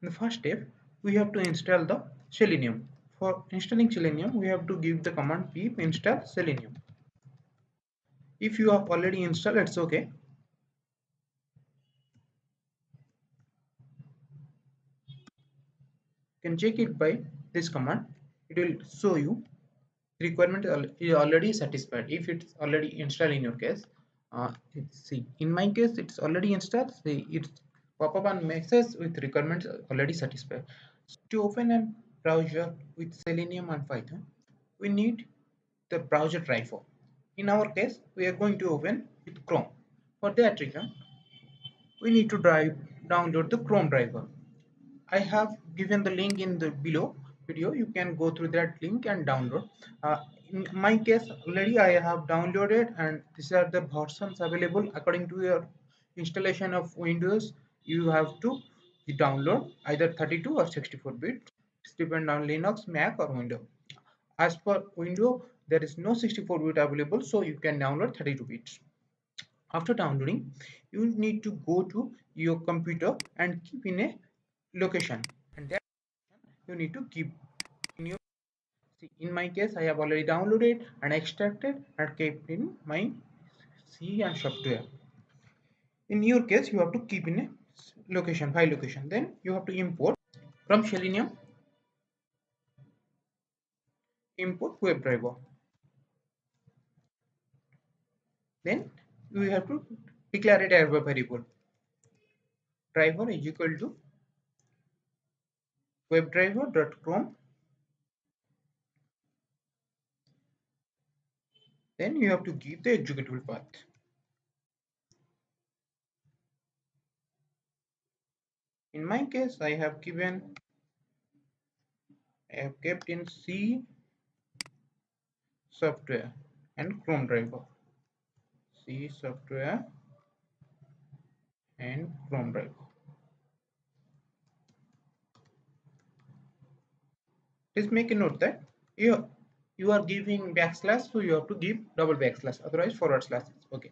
In the first step, we have to install the Selenium. For installing Selenium, we have to give the command pip install Selenium. If you have already installed, it's okay. You can check it by this command. It will show you the requirement is already satisfied. If it's already installed in your case, see, in my case, it's already installed. See, it's pop up and message with requirements already satisfied. To open a browser with Selenium and Python, we need the browser driver. In our case, we are going to open with Chrome. For that reason, we need to download the Chrome driver. I have given the link in the below video. You can go through that link and download. In my case, already I have downloaded, and these are the versions available according to your installation of Windows. You have to download either 32 or 64-bit. It's depend on Linux, Mac, or Windows. As per Windows, there is no 64-bit available, so you can download 32 bits. After downloading, you need to go to your computer and keep in a location, and that you need to keep in your. See, in my case, I have already downloaded and extracted and kept in my C and software. In your case, you have to keep in a location, file location. Then you have to import from Selenium, import WebDriver. Then we have to declare a driver variable. Driver is equal to webdriver.chrome. Then you have to give the executable path. In my case, I have kept in C software and Chrome driver. C software and Chrome driver. Please make a note that you are giving backslash, so you have to give double backslash, otherwise forward slash. Okay.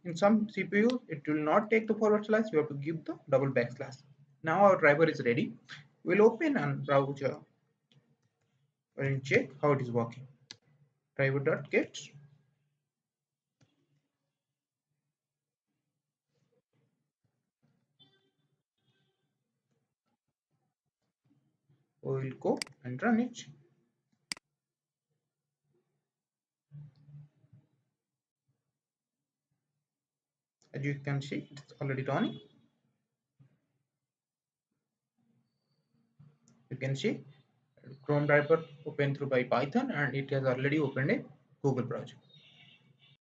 In some CPU, it will not take the forward slash. You have to give the double backslash. Now our driver is ready. We'll open and browser and check how it is working. Driver.get. We'll go and run it. As you can see, it's already running. You can see Chrome driver opened through by Python, and it has already opened a Google browser.